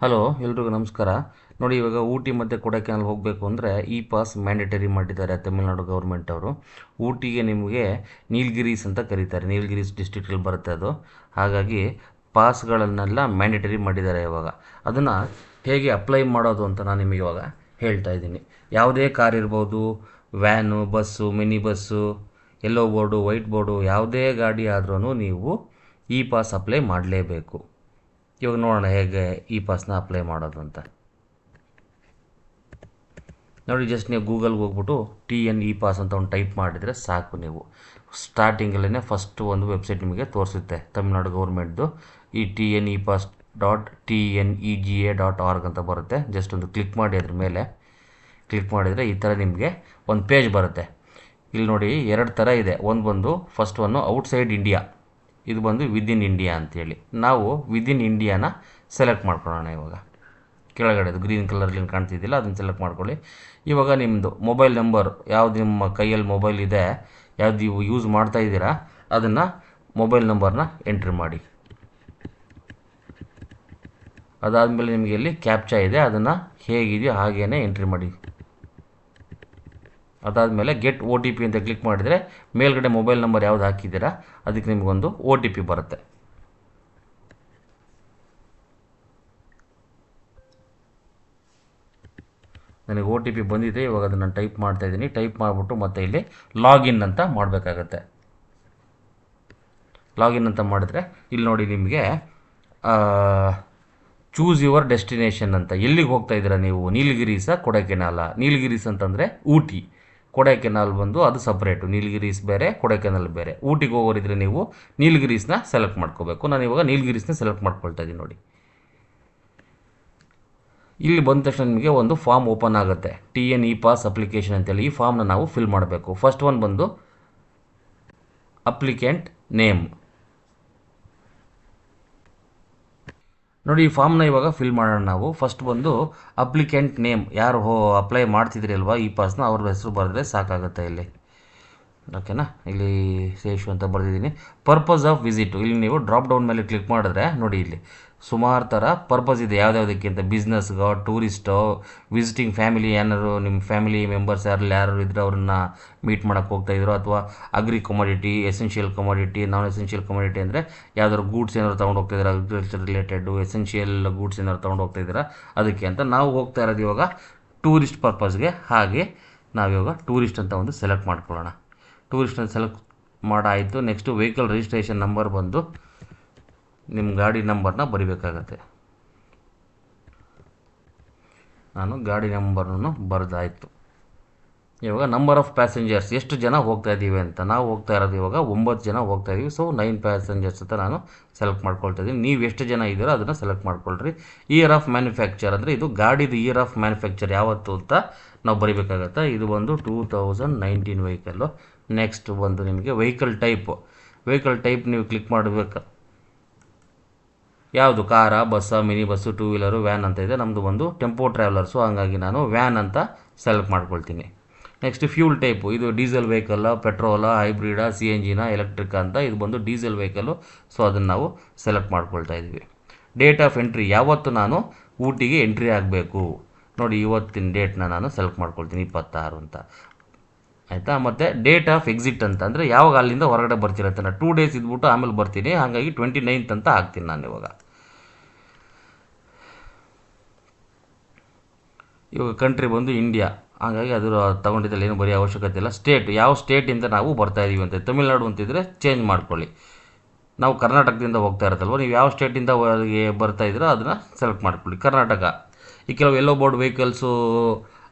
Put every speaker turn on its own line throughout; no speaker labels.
Hello ಎಲ್ರಿಗೂ ನಮಸ್ಕಾರ. ನೋಡಿ, ಇವಾಗ ಊಟಿ ಮತ್ತು ಕೊಡೈಕೆನಾಲ್ ಹೋಗಬೇಕು ಅಂದರೆ ಇ ಪಾಸ್ ಮ್ಯಾಂಡೇಟರಿ ಮಾಡಿದ್ದಾರೆ ತಮಿಳ್ನಾಡು ಗೌರ್ಮೆಂಟ್ ಅವರು. ಊಟಿಗೆ ನಿಮಗೆ ನೀಲಗಿರೀಸ್ ಅಂತ ಕರೀತಾರೆ, ನೀಲಗಿರೀಸ್ ಡಿಸ್ಟ್ರಿಕ್ಟಲ್ಲಿ ಬರುತ್ತೆ ಅದು. ಹಾಗಾಗಿ ಪಾಸ್ಗಳನ್ನೆಲ್ಲ ಮ್ಯಾಂಡೇಟರಿ ಮಾಡಿದ್ದಾರೆ ಇವಾಗ. ಅದನ್ನು ಹೇಗೆ ಅಪ್ಲೈ ಮಾಡೋದು ಅಂತ ನಾನು ನಿಮಗೆ ಇವಾಗ ಹೇಳ್ತಾ ಇದ್ದೀನಿ. ಯಾವುದೇ ಕಾರ್ ಇರ್ಬೋದು, van, bus, mini bus, yellow board, white board, ಯಾವುದೇ ಗಾಡಿ ಆದ್ರೂ ನೀವು ಇ ಪಾಸ್ ಅಪ್ಲೈ ಮಾಡಲೇಬೇಕು. ಇವಾಗ ನೋಡೋಣ ಹೇಗೆ ಇ ಪಾಸ್ನ ಅಪ್ಲೈ ಮಾಡೋದು ಅಂತ. ನೋಡಿ, ಜಸ್ಟ್ ನೀವು ಗೂಗಲ್ಗೆ ಹೋಗ್ಬಿಟ್ಟು TN ಪಾಸ್ ಅಂತ ಒಂದು ಟೈಪ್ ಮಾಡಿದರೆ ಸಾಕು. ನೀವು ಸ್ಟಾರ್ಟಿಂಗಲ್ಲೇ ಫಸ್ಟ್ ಒಂದು ವೆಬ್ಸೈಟ್ ನಿಮಗೆ ತೋರಿಸುತ್ತೆ ತಮಿಳ್ನಾಡು ಗೌರ್ಮೆಂಟ್ದು. ಈ TNEPAS.TNEGA.org ಅಂತ ಬರುತ್ತೆ. ಜಸ್ಟ್ ಒಂದು ಕ್ಲಿಕ್ ಮಾಡಿ, ಅದ್ರ ಮೇಲೆ ಕ್ಲಿಕ್ ಮಾಡಿದರೆ ಈ ಥರ ನಿಮಗೆ ಒಂದು ಪೇಜ್ ಬರುತ್ತೆ. ಇಲ್ಲಿ ನೋಡಿ, ಎರಡು ಥರ ಇದೆ. ಒಂದು ಬಂದು ಫಸ್ಟ್ ಒನ್ನು ಔಟ್ಸೈಡ್ ಇಂಡಿಯಾ, ಇದು ಬಂದು ವಿದಿನ್ ಇಂಡಿಯಾ ಅಂತೇಳಿ. ನಾವು ವಿದಿನ್ ಇಂಡಿಯಾನ ಸೆಲೆಕ್ಟ್ ಮಾಡ್ಕೊಳ್ಳೋಣ. ಇವಾಗ ಕೆಳಗಡೆ ಗ್ರೀನ್ ಕಲರ್ಲಿ ಕಾಣ್ತಿದ್ದಿಲ್ಲ, ಅದನ್ನು ಸೆಲೆಕ್ಟ್ ಮಾಡ್ಕೊಳ್ಳಿ. ಇವಾಗ ನಿಮ್ಮದು ಮೊಬೈಲ್ ನಂಬರ್ ಯಾವುದು, ನಿಮ್ಮ ಕೈಯಲ್ಲಿ ಮೊಬೈಲ್ ಇದೆ, ಯಾವ್ದು ನೀವು ಯೂಸ್ ಮಾಡ್ತಾ ಇದ್ದೀರಾ, ಅದನ್ನು ಮೊಬೈಲ್ ನಂಬರ್ನ ಎಂಟ್ರಿ ಮಾಡಿ. ಅದಾದಮೇಲೆ ನಿಮಗೆ ಇಲ್ಲಿ ಕ್ಯಾಪ್ಚಾ ಇದೆ, ಅದನ್ನು ಹೇಗಿದೆಯೋ ಹಾಗೇ ಎಂಟ್ರಿ ಮಾಡಿ. ಅದಾದಮೇಲೆ ಗೆಟ್ OTP ಅಂತ ಕ್ಲಿಕ್ ಮಾಡಿದರೆ ಮೇಲ್ಗಡೆ ಮೊಬೈಲ್ ನಂಬರ್ ಯಾವ್ದು ಹಾಕಿದ್ದೀರಾ ಅದಕ್ಕೆ ನಿಮಗೊಂದು OTP ಬರುತ್ತೆ. ನನಗೆ OTP ಬಂದಿದೆ. ಇವಾಗ ಅದನ್ನು ಟೈಪ್ ಮಾಡ್ತಾ ಇದ್ದೀನಿ. ಟೈಪ್ ಮಾಡಿಬಿಟ್ಟು ಮತ್ತೆ ಇಲ್ಲಿ ಲಾಗಿನ್ ಅಂತ ಮಾಡಬೇಕಾಗತ್ತೆ. ಲಾಗಿನ್ ಅಂತ ಮಾಡಿದ್ರೆ ಇಲ್ಲಿ ನೋಡಿ, ನಿಮಗೆ ಚೂಸ್ ಯುವರ್ ಡೆಸ್ಟಿನೇಷನ್ ಅಂತ. ಎಲ್ಲಿಗೆ ಹೋಗ್ತಾ ಇದ್ದೀರಾ ನೀವು? ನೀಲಗಿರೀಸ, ಕೊಡೈಕೆನಾಲ? ನೀಲಗಿರೀಸ್ ಅಂತಂದರೆ ಊಟಿ, ಕೊಡೈಕೆನಾಲ್ ಬಂದು ಅದು ಸಪ್ರೇಟು. ನೀಲಗಿರೀಸ್ ಬೇರೆ, ಕೊಡೈಕೆನಾಲ್ ಬೇರೆ. ಊಟಿಗೆ ಹೋಗೋರಿದ್ರೆ ನೀವು ನೀಲಗಿರೀಸ್ನ ಸೆಲೆಕ್ಟ್ ಮಾಡ್ಕೋಬೇಕು. ನಾನು ಇವಾಗ ನೀಲಗಿರೀಸ್ನ ಸೆಲೆಕ್ಟ್ ಮಾಡ್ಕೊಳ್ತಾ ಇದ್ದೀನಿ. ನೋಡಿ, ಇಲ್ಲಿ ಬಂದ ತಕ್ಷಣ ನಿಮಗೆ ಒಂದು ಫಾರ್ಮ್ ಓಪನ್ ಆಗುತ್ತೆ, TN ಪಾಸ್ ಅಪ್ಲಿಕೇಶನ್ ಅಂತೇಳಿ. ಈ ಫಾರ್ಮ್ನ ನಾವು ಫಿಲ್ ಮಾಡಬೇಕು. ಫಸ್ಟ್ ಒನ್ ಬಂದು ಅಪ್ಲಿಕೆಂಟ್ ನೇಮ್. ನೋಡಿ, ಈ ಫಾರ್ಮ್ನ ಇವಾಗ ಫಿಲ್ ಮಾಡೋಣ ನಾವು. ಫಸ್ಟ್ ಬಂದು ಅಪ್ಲಿಕೆಂಟ್ ನೇಮ್, ಯಾರು ಅಪ್ಲೈ ಮಾಡ್ತಿದ್ರಿ ಅಲ್ವಾ ಈ ಪಾಸ್ನ, ಅವ್ರ ಹೆಸರು ಬರೆದ್ರೆ ಸಾಕಾಗುತ್ತೆ ಇಲ್ಲಿ. ಓಕೆನಾ? ಇಲ್ಲಿ ಶೇಷು ಅಂತ ಬರೆದಿದ್ದೀನಿ. ಪರ್ಪಸ್ ಆಫ್ ವಿಸಿಟು, ಇಲ್ಲಿ ನೀವು ಡ್ರಾಪ್ ಡೌನ್ ಮೇಲೆ ಕ್ಲಿಕ್ ಮಾಡಿದ್ರೆ ನೋಡಿ, ಇಲ್ಲಿ ಸುಮಾರು ಥರ ಪರ್ಪಸ್ ಇದೆ ಯಾವ್ದಾವುದಕ್ಕೆ ಅಂತ. ಬಿಸ್ನೆಸ್ಗೋ, ಟೂರಿಸ್ಟೋ, ವಿಸಿಟಿಂಗ್ ಫ್ಯಾಮಿಲಿ, ಏನಾದ್ರು ನಿಮ್ಮ ಫ್ಯಾಮಿಲಿ ಮೆಂಬರ್ಸ್ ಯಾರು ಇದ್ರೆ ಅವ್ರನ್ನ ಮೀಟ್ ಮಾಡೋಕ್ಕೆ ಹೋಗ್ತಾ ಇದ್ರು, ಅಥವಾ agri commodity, essential commodity, non essential commodity ಅಂದರೆ ಯಾವ್ದಾದ್ರು ಗೂಡ್ಸ್ ಏನಾದ್ರು ತೊಗೊಂಡು ಹೋಗ್ತಾ ಇದ್ದಾರೆ, ಅಗ್ರಿಕಲ್ಚರ್ ರಿಲೇಟೆಡು, ಎಸೆನ್ಷಿಯಲ್ ಗೂಡ್ಸ್ ಏನಾದ್ರು ತೊಗೊಂಡು ಹೋಗ್ತಾ ಇದ್ದೀರಾ ಅದಕ್ಕೆ ಅಂತ. ನಾವು ಹೋಗ್ತಾ ಇರೋದು ಇವಾಗ ಟೂರಿಸ್ಟ್ ಪರ್ಪಸ್ಗೆ. ಹಾಗೆ ನಾವಿವಾಗ ಟೂರಿಸ್ಟ್ ಅಂತ ಒಂದು ಸೆಲೆಕ್ಟ್ ಮಾಡ್ಕೊಳ್ಳೋಣ. ಟೂರಿಸ್ಟನ್ನು ಸೆಲೆಕ್ಟ್ ಮಾಡಾಯಿತು. ನೆಕ್ಸ್ಟು ವೆಹಿಕಲ್ ರಿಜಿಸ್ಟ್ರೇಷನ್ ನಂಬರ್ ಬಂದು ನಿಮ್ಮ ಗಾಡಿ ನಂಬರ್ನ ಬರಿಬೇಕಾಗತ್ತೆ. ನಾನು ಗಾಡಿ ನಂಬರನ್ನು ಬರೆದಾಯಿತು. ಇವಾಗ ನಂಬರ್ ಆಫ್ ಪ್ಯಾಸೆಂಜರ್ಸ್, ಎಷ್ಟು ಜನ ಹೋಗ್ತಾ ಇದ್ದೀವಿ ಅಂತ. ನಾವು ಹೋಗ್ತಾ ಇರೋದು ಇವಾಗ 9 ಜನ ಹೋಗ್ತಾ ಇದ್ದೀವಿ. ಸೊ 9 ಪ್ಯಾಸೆಂಜರ್ಸ್ ಅಂತ ನಾನು ಸೆಲೆಕ್ಟ್ ಮಾಡ್ಕೊಳ್ತಾ ಇದ್ದೀನಿ. ನೀವು ಎಷ್ಟು ಜನ ಇದ್ದೀರೋ ಅದನ್ನು ಸೆಲೆಕ್ಟ್ ಮಾಡ್ಕೊಳ್ರಿ. ಇಯರ್ ಆಫ್ ಮ್ಯಾನುಫ್ಯಾಕ್ಚರ್ ಅಂದರೆ ಇದು ಗಾಡಿದು ಇಯರ್ ಆಫ್ ಮ್ಯಾನುಫ್ಯಾಕ್ಚರ್ ಯಾವತ್ತು ಅಂತ ನಾವು ಬರಿಬೇಕಾಗತ್ತೆ. ಇದು ಬಂದು 2019 ವೆಹಿಕಲ್ಲು. ನೆಕ್ಸ್ಟ್ ಬಂದು ನಿಮಗೆ ವೆಹಿಕಲ್ ಟೈಪ್ ನೀವು ಕ್ಲಿಕ್ ಮಾಡಬೇಕು. ಯಾವುದು, ಕಾರಾ, ಬಸ್ಸಾ, mini bus, two wheeler, van ಅಂತ ಇದೆ. ನಮ್ಮದು ಒಂದು ಟೆಂಪೋ ಟ್ರಾವೆಲರ್ಸು, ಹಾಗಾಗಿ ನಾನು ವ್ಯಾನ್ ಅಂತ ಸೆಲೆಕ್ಟ್ ಮಾಡ್ಕೊಳ್ತೀನಿ. ನೆಕ್ಸ್ಟ್ ಫ್ಯೂಲ್ ಟೈಪು, ಇದು ಡೀಸೆಲ್ ವೆಹಿಕಲ್ಲ, ಪೆಟ್ರೋಲಾ, ಹೈಬ್ರಿಡಾ, CNGನ, ಎಲೆಕ್ಟ್ರಿಕ್ ಅಂತ. ಇದು ಬಂದು ಡೀಸೆಲ್ ವೆಹಿಕಲ್ಲು, ಸೊ ಅದನ್ನು ನಾವು ಸೆಲೆಕ್ಟ್ ಮಾಡ್ಕೊಳ್ತಾ ಇದ್ದೀವಿ. ಡೇಟ್ ಆಫ್ ಎಂಟ್ರಿ, ಯಾವತ್ತು ನಾನು ಊಟಿಗೆ ಎಂಟ್ರಿ ಆಗಬೇಕು ನೋಡಿ, ಇವತ್ತಿನ ಡೇಟ್ನ ನಾನು ಸೆಲೆಕ್ಟ್ ಮಾಡ್ಕೊಳ್ತೀನಿ, 26 ಅಂತ. ಆಯಿತಾ? ಮತ್ತು ಡೇಟ್ ಆಫ್ ಎಕ್ಸಿಟ್ ಅಂತ, ಅಂದರೆ ಯಾವಾಗ ಅಲ್ಲಿಂದ ಹೊರಗಡೆ ಬರ್ತಿರತ್ತೆ. ನಾನು 2 ಡೇಸ್ ಇದ್ಬಿಟ್ಟು ಆಮೇಲೆ ಬರ್ತೀನಿ, ಹಾಗಾಗಿ 29th ಅಂತ ಹಾಕ್ತೀನಿ ನಾನು ಇವಾಗ. ಕಂಟ್ರಿ ಬಂದು ಇಂಡಿಯಾ, ಹಾಗಾಗಿ ಅದು ತೊಗೊಂಡಿದ್ದಲ್ಲಿ ಏನು ಬರೀ ಅವಶ್ಯಕತೆ ಇಲ್ಲ. ಸ್ಟೇಟ್, ಯಾವ ಸ್ಟೇಟಿಂದ ನಾವು ಬರ್ತಾ ಇದ್ದೀವಿ ಅಂತ. ತಮಿಳ್ನಾಡು ಅಂತಿದ್ರೆ ಚೇಂಜ್ ಮಾಡ್ಕೊಳ್ಳಿ. ನಾವು ಕರ್ನಾಟಕದಿಂದ ಹೋಗ್ತಾ ಇರೋದಲ್ವ, ನೀವು ಯಾವ ಸ್ಟೇಟಿಂದ ಬರ್ತಾ ಇದ್ದೀರೋ ಅದನ್ನು ಸೆಲೆಕ್ಟ್ ಮಾಡ್ಕೊಳ್ಳಿ. ಕರ್ನಾಟಕ. ಈ ಕೆಲವು ಯೆಲ್ಲೋ ಬೋರ್ಡ್ ವೆಹಿಕಲ್ಸು,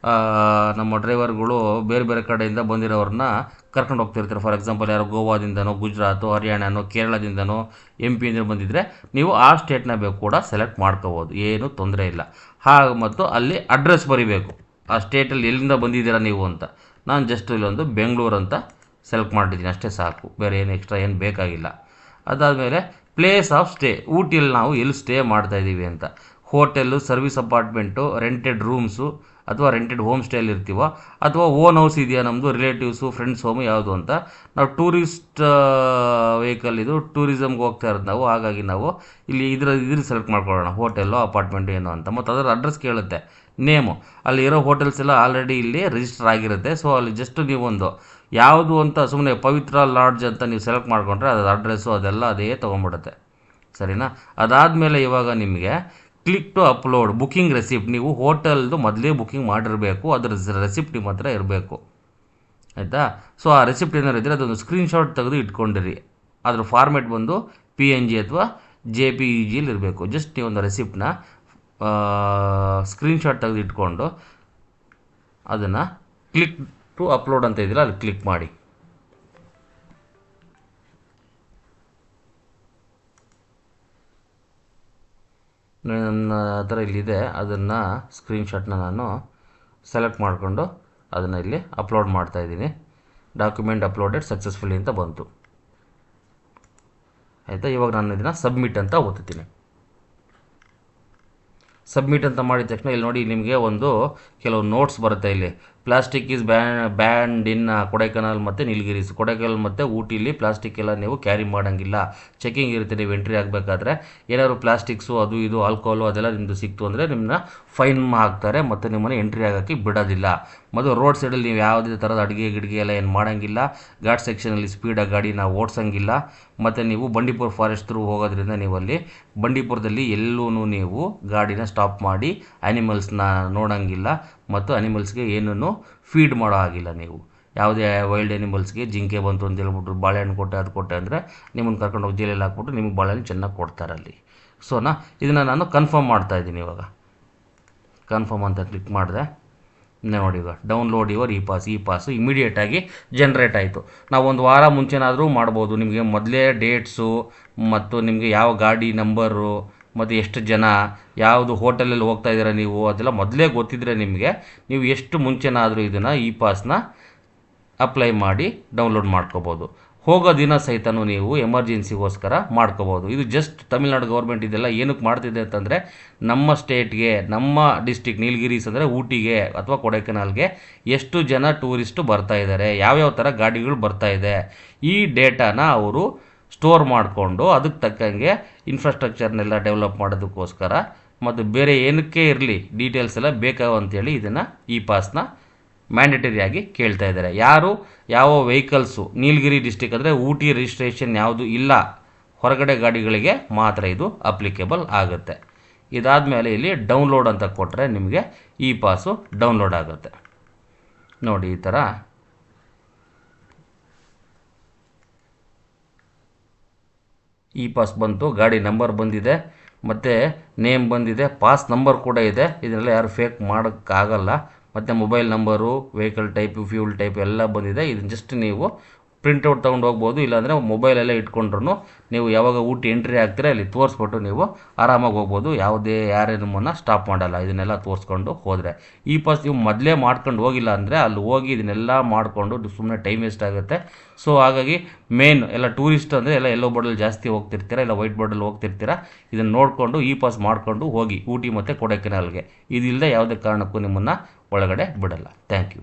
ನಮ್ಮ ಡ್ರೈವರ್ಗಳು ಬೇರೆ ಬೇರೆ ಕಡೆಯಿಂದ ಬಂದಿರೋರನ್ನ ಕರ್ಕೊಂಡು ಹೋಗ್ತಿರ್ತಾರೆ. ಫಾರ್ ಎಕ್ಸಾಂಪಲ್, ಯಾರೋ ಗೋವಾದಿಂದನೋ, ಗುಜರಾತು, ಹರಿಯಾಣನೋ, ಕೇರಳದಿಂದನೋ, MP ಬಂದಿದ್ದರೆ ನೀವು ಆ ಸ್ಟೇಟ್ನ ಬೇಕು ಕೂಡ ಸೆಲೆಕ್ಟ್ ಮಾಡ್ಕೋಬೋದು, ಏನೂ ತೊಂದರೆ ಇಲ್ಲ. ಹಾಗೆ ಮತ್ತು ಅಲ್ಲಿ ಅಡ್ರೆಸ್ ಬರೀಬೇಕು, ಆ ಸ್ಟೇಟಲ್ಲಿ ಎಲ್ಲಿಂದ ಬಂದಿದ್ದೀರಾ ನೀವು ಅಂತ. ನಾನು ಜಸ್ಟ್ ಇಲ್ಲೊಂದು ಬೆಂಗಳೂರು ಅಂತ ಸೆಲೆಕ್ಟ್ ಮಾಡಿದ್ದೀನಿ, ಅಷ್ಟೇ ಸಾಕು. ಬೇರೆ ಏನು ಎಕ್ಸ್ಟ್ರಾ ಏನು ಬೇಕಾಗಿಲ್ಲ. ಅದಾದಮೇಲೆ ಪ್ಲೇಸ್ ಆಫ್ ಸ್ಟೇ, ಊಟಿಯಲ್ಲಿ ನಾವು ಎಲ್ಲಿ ಸ್ಟೇ ಮಾಡ್ತಾಯಿದ್ದೀವಿ ಅಂತ. Hotel, service apartment, rented rooms, ಅಥವಾ ರೆಂಟೆಡ್ ಹೋಮ್ ಸ್ಟೇಯಲ್ಲಿ ಇರ್ತೀವೋ ಅಥವಾ ಓನ್ ಹೌಸ್ ಇದೆಯಾ ನಮ್ಮದು ರಿಲೇಟಿವ್ಸು ಫ್ರೆಂಡ್ಸ್ ಹೋಮು ಯಾವುದು ಅಂತ. ನಾವು ಟೂರಿಸ್ಟ್ ವೆಹಿಕಲ್ ಇದು ಟೂರಿಸಮ್ಗೆ ಹೋಗ್ತಾ ಇರೋದು ನಾವು, ಹಾಗಾಗಿ ನಾವು ಇಲ್ಲಿ ಇದ್ರ ಸೆಲೆಕ್ಟ್ ಮಾಡ್ಕೊಳ್ಳೋಣ, ಹೋಟೆಲ್ಲು ಅಪಾರ್ಟ್ಮೆಂಟು ಏನು ಅಂತ. ಮತ್ತು ಅದರ ಅಡ್ರೆಸ್ ಕೇಳುತ್ತೆ, ನೇಮು, ಅಲ್ಲಿ ಇರೋ ಹೋಟೆಲ್ಸ್ ಎಲ್ಲ ಆಲ್ರೆಡಿ ಇಲ್ಲಿ ರಿಜಿಸ್ಟರ್ ಆಗಿರುತ್ತೆ. ಸೊ ಅಲ್ಲಿ ಜಸ್ಟ್ ನೀವೊಂದು ಯಾವುದು ಅಂತ ಸುಮ್ಮನೆ ಪವಿತ್ರ ಲಾಡ್ಜ್ ಅಂತ ನೀವು ಸೆಲೆಕ್ಟ್ ಮಾಡಿಕೊಂಡ್ರೆ ಅದರ ಅಡ್ರೆಸ್ಸು ಅದೆಲ್ಲ ಅದೇ ತೊಗೊಂಡ್ಬಿಡುತ್ತೆ, ಸರಿನಾ. ಅದಾದಮೇಲೆ ಇವಾಗ ನಿಮಗೆ click to upload booking receipt. ನೀವು ಹೋಟೆಲ್ದು ಮೊದಲೇ ಬುಕ್ಕಿಂಗ್ ಮಾಡಿರಬೇಕು, ಅದರ ರೆಸಿಪ್ಟ್ ನಿಮ್ಮ ಹತ್ರ ಇರಬೇಕು, ಆಯಿತಾ. ಸೊ ಆ ರೆಸಿಪ್ಟ್ ಏನಾರು ಇದ್ದರೆ ಅದೊಂದು ಸ್ಕ್ರೀನ್ಶಾಟ್ ತೆಗೆದು ಇಟ್ಕೊಂಡಿರಿ. ಅದ್ರ ಫಾರ್ಮೆಟ್ ಬಂದು PNG ಅಥವಾ JPEGಲಿ ಇರಬೇಕು. ಜಸ್ಟ್ ನೀವು ಒಂದು ರೆಸಿಪ್ಟನ್ನ ಸ್ಕ್ರೀನ್ಶಾಟ್ ತೆಗೆದು ಇಟ್ಕೊಂಡು ಅದನ್ನು ಕ್ಲಿಕ್ ಟು ಅಪ್ಲೋಡ್ ಅಂತ ಇದ್ದರೆ ಅಲ್ಲಿ ಕ್ಲಿಕ್ ಮಾಡಿ. ನನ್ನ ಹತ್ರ ಇಲ್ಲಿದೆ, ಅದನ್ನು ಸ್ಕ್ರೀನ್ಶಾಟ್ನ ನಾನು ಸೆಲೆಕ್ಟ್ ಮಾಡಿಕೊಂಡು ಅದನ್ನು ಇಲ್ಲಿ ಅಪ್ಲೋಡ್ ಮಾಡ್ತಾಯಿದ್ದೀನಿ. ಡಾಕ್ಯುಮೆಂಟ್ ಅಪ್ಲೋಡೆಡ್ ಸಕ್ಸಸ್ಫುಲಿ ಅಂತ ಬಂತು, ಆಯಿತಾ. ಇವಾಗ ನಾನು ಇದನ್ನು ಸಬ್ಮಿಟ್ ಅಂತ ಓದ್ತೀನಿ. ಸಬ್ಮಿಟ್ ಅಂತ ಮಾಡಿದ ತಕ್ಷಣ ಇಲ್ಲಿ ನೋಡಿ ನಿಮಗೆ ಒಂದು ಕೆಲವು ನೋಟ್ಸ್ ಬರುತ್ತೆ. ಇಲ್ಲಿ ಪ್ಲಾಸ್ಟಿಕ್ ಈಸ್ ಬ್ಯಾನ್ಡ್ ಇನ್ ಕೊಡೈಕನಾಲ್ ಮತ್ತು ನೀಲಗಿರೀಸ್. ಕೊಡೈಕನಾಲ್ ಮತ್ತು ಊಟಿಲಿ ಪ್ಲಾಸ್ಟಿಕ್ ಎಲ್ಲ ನೀವು ಕ್ಯಾರಿ ಮಾಡೋಂಗಿಲ್ಲ, ಚೆಕಿಂಗ್ ಇರುತ್ತೆ. ನೀವು ಎಂಟ್ರಿ ಆಗಬೇಕಾದ್ರೆ ಏನಾದ್ರು ಪ್ಲಾಸ್ಟಿಕ್ಸು ಅದು ಇದು ಆಲ್ಕೋಹಾಲು ಅದೆಲ್ಲ ನಿಮ್ಮದು ಸಿಕ್ತು ಅಂದರೆ ನಿಮ್ಮನ್ನ ಫೈನ್ ಹಾಕ್ತಾರೆ ಮತ್ತು ನಿಮ್ಮನ್ನು ಎಂಟ್ರಿ ಆಗೋಕ್ಕೆ ಬಿಡೋದಿಲ್ಲ. ಮತ್ತು ರೋಡ್ ಸೈಡಲ್ಲಿ ನೀವು ಯಾವುದೇ ಥರದ ಅಡುಗೆ ಎಲ್ಲ ಏನು ಮಾಡೋಂಗಿಲ್ಲ. ಘಾಟ್ ಸೆಕ್ಷನಲ್ಲಿ ಸ್ಪೀಡಾಗಿ ಗಾಡಿ ನಾವು ಓಡಿಸೋಂಗಿಲ್ಲ. ಮತ್ತು ನೀವು ಬಂಡೀಪುರ ಫಾರೆಸ್ಟ್ ಥ್ರೂ ಹೋಗೋದ್ರಿಂದ ನೀವು ಅಲ್ಲಿ ಬಂಡೀಪುರದಲ್ಲಿ ಎಲ್ಲೂ ನೀವು ಗಾಡಿನ ಸ್ಟಾಪ್ ಮಾಡಿ ಆ್ಯನಿಮಲ್ಸ್ನ ನೋಡೋಂಗಿಲ್ಲ ಮತ್ತು ಆ್ಯನಿಮಲ್ಸ್ಗೆ ಏನೂ ಫೀಡ್ ಮಾಡೋ ಆಗಿಲ್ಲ. ನೀವು ಯಾವುದೇ ವೈಲ್ಡ್ ಆ್ಯನಿಮಲ್ಸ್ಗೆ ಜಿಂಕೆ ಬಂತು ಅಂತ ಹೇಳ್ಬಿಟ್ಟು ಬಾಳೆಹಣ್ಣು ಕೊಟ್ಟೆ ಅದು ಕೊಟ್ಟೆ ಅಂದರೆ ನಿಮ್ಮನ್ನು ಕರ್ಕೊಂಡು ಹೋಗಿ ಜೈಲಲ್ಲಿ ಹಾಕ್ಬಿಟ್ಟು ನಿಮಗೆ ಬಾಳೆಹಣ್ಣು ಚೆನ್ನಾಗಿ ಕೊಡ್ತಾರೆ ಅಲ್ಲಿ. ಸೋನಾ ಇದನ್ನು ನಾನು ಕನ್ಫರ್ಮ್ ಮಾಡ್ತಾಯಿದ್ದೀನಿ. ಇವಾಗ ಕನ್ಫರ್ಮ್ ಅಂತ ಕ್ಲಿಕ್ ಮಾಡಿದೆ. ನೋಡಿ ಇವಾಗ ಡೌನ್ಲೋಡ್ ಯುವರ್ ಇ ಪಾಸು ಇಮಿಡಿಯೇಟಾಗಿ ಜನ್ರೇಟ್ ಆಯಿತು. ನಾವು ಒಂದು ವಾರ ಮುಂಚೆನಾದರೂ ಮಾಡ್ಬೋದು. ನಿಮಗೆ ಮೊದಲೇ ಡೇಟ್ಸು ಮತ್ತು ನಿಮಗೆ ಯಾವ ಗಾಡಿ ನಂಬರು ಮತ್ತು ಎಷ್ಟು ಜನ ಯಾವುದು ಹೋಟೆಲಲ್ಲಿ ಹೋಗ್ತಾ ಇದ್ದೀರಾ ನೀವು ಅದೆಲ್ಲ ಮೊದಲೇ ಗೊತ್ತಿದ್ದರೆ ನಿಮಗೆ ನೀವು ಎಷ್ಟು ಮುಂಚೆನಾದರೂ ಇದನ್ನು ಇ ಪಾಸ್ನ ಅಪ್ಲೈ ಮಾಡಿ ಡೌನ್ಲೋಡ್ ಮಾಡ್ಕೋಬೋದು. ಹೋಗೋ ದಿನ ಸಹಿತನೂ ನೀವು ಎಮರ್ಜೆನ್ಸಿಗೋಸ್ಕರ ಮಾಡ್ಕೋಬೋದು. ಇದು ಜಸ್ಟ್ ತಮಿಳ್ನಾಡು ಗೌರ್ಮೆಂಟ್ ಇದೆಲ್ಲ ಏನಕ್ಕೆ ಮಾಡ್ತಿದೆ ಅಂತಂದರೆ ನಮ್ಮ ಸ್ಟೇಟ್ಗೆ, ನಮ್ಮ ಡಿಸ್ಟಿಕ್ ನೀಲಗಿರೀಸ್ ಅಂದರೆ ಊಟಿಗೆ ಅಥವಾ ಕೊಡೈಕೆನಾಲ್ಗೆ ಎಷ್ಟು ಜನ ಟೂರಿಸ್ಟು ಬರ್ತಾ ಇದ್ದಾರೆ, ಯಾವ್ಯಾವ ಥರ ಗಾಡಿಗಳು ಬರ್ತಾ ಇದೆ, ಈ ಡೇಟಾನ ಅವರು ಸ್ಟೋರ್ ಮಾಡಿಕೊಂಡು ಅದಕ್ಕೆ ತಕ್ಕಂಗೆ ಇನ್ಫ್ರಾಸ್ಟ್ರಕ್ಚರ್ನೆಲ್ಲ ಡೆವಲಪ್ ಮಾಡೋದಕ್ಕೋಸ್ಕರ ಮತ್ತು ಬೇರೆ ಏನಕ್ಕೆ ಇರಲಿ ಡೀಟೇಲ್ಸ್ ಎಲ್ಲ ಬೇಕಾವು ಅಂತೇಳಿ ಇದನ್ನು ಇ ಪಾಸ್ನ ಮ್ಯಾಂಡೇಟರಿಯಾಗಿ ಕೇಳ್ತಾ ಇದ್ದಾರೆ. ಯಾರು ಯಾವ ವೆಹಿಕಲ್ಸು ನೀಲಗಿರಿ ಡಿಸ್ಟಿಕ್ ಅಂದರೆ ಊಟಿ ರಿಜಿಸ್ಟ್ರೇಷನ್ ಯಾವುದು ಇಲ್ಲ ಹೊರಗಡೆ ಗಾಡಿಗಳಿಗೆ ಮಾತ್ರ ಇದು ಅಪ್ಲಿಕೇಬಲ್ ಆಗುತ್ತೆ. ಇದಾದಮೇಲೆ ಇಲ್ಲಿ ಡೌನ್ಲೋಡ್ ಅಂತ ಕೊಟ್ಟರೆ ನಿಮಗೆ ಇ ಪಾಸು ಡೌನ್ಲೋಡ್ ಆಗುತ್ತೆ. ನೋಡಿ ಈ ಥರ ಇ ಪಾಸ್ ಬಂತು, ಗಾಡಿ ನಂಬರ್ ಬಂದಿದೆ ಮತ್ತು ನೇಮ್ ಬಂದಿದೆ, ಪಾಸ್ ನಂಬರ್ ಕೂಡ ಇದೆ. ಇದನ್ನೆಲ್ಲ ಯಾರು ಫೇಕ್ ಮಾಡೋಕ್ಕಾಗಲ್ಲ. ಮತ್ತು mobile number, vehicle type, fuel type ಎಲ್ಲ ಬಂದಿದೆ. ಇದನ್ನು ಜಸ್ಟ್ ನೀವು ಪ್ರಿಂಟೌಟ್ ತೊಗೊಂಡು ಹೋಗ್ಬೋದು. ಇಲ್ಲಾಂದರೆ ಮೊಬೈಲೆಲ್ಲ ಇಟ್ಕೊಂಡ್ರು ನೀವು ಯಾವಾಗ ಊಟಿ ಎಂಟ್ರಿ ಆಗ್ತೀರಾ ಅಲ್ಲಿ ತೋರಿಸ್ಬಿಟ್ಟು ನೀವು ಆರಾಮಾಗಿ ಹೋಗ್ಬೋದು. ಯಾರೇ ನಿಮ್ಮನ್ನು ಸ್ಟಾಪ್ ಮಾಡಲ್ಲ ಇದನ್ನೆಲ್ಲ ತೋರಿಸ್ಕೊಂಡು ಹೋದರೆ. ಈ ಪಾಸ್ ನೀವು ಮೊದಲೇ ಮಾಡ್ಕೊಂಡು ಹೋಗಿಲ್ಲ ಅಂದರೆ ಅಲ್ಲಿ ಹೋಗಿ ಇದನ್ನೆಲ್ಲ ಮಾಡಿಕೊಂಡು ಸುಮ್ಮನೆ ಟೈಮ್ ವೇಸ್ಟ್ ಆಗುತ್ತೆ. ಸೊ ಹಾಗಾಗಿ ಮೇನ್ ಎಲ್ಲ ಟೂರಿಸ್ಟ್ ಅಂದರೆ ಎಲ್ಲ ಯೆಲ್ಲೋ ಬೋರ್ಡಲ್ಲಿ ಜಾಸ್ತಿ ಹೋಗ್ತಿರ್ತೀರ, ಇಲ್ಲ ವೈಟ್ ಬೋರ್ಡಲ್ಲಿ ಹೋಗ್ತಿರ್ತೀರ. ಇದನ್ನು ನೋಡಿಕೊಂಡು ಇ ಪಾಸ್ ಮಾಡಿಕೊಂಡು ಹೋಗಿ ಊಟಿ ಮತ್ತು ಕೊಡೈಕೆನಾಲ್ಗೆ. ಇದಿಲ್ಲದೆ ಯಾವುದೇ ಕಾರಣಕ್ಕೂ ನಿಮ್ಮನ್ನು ಒಳಗಡೆ ಬಿಡಲ್ಲ. Thank you.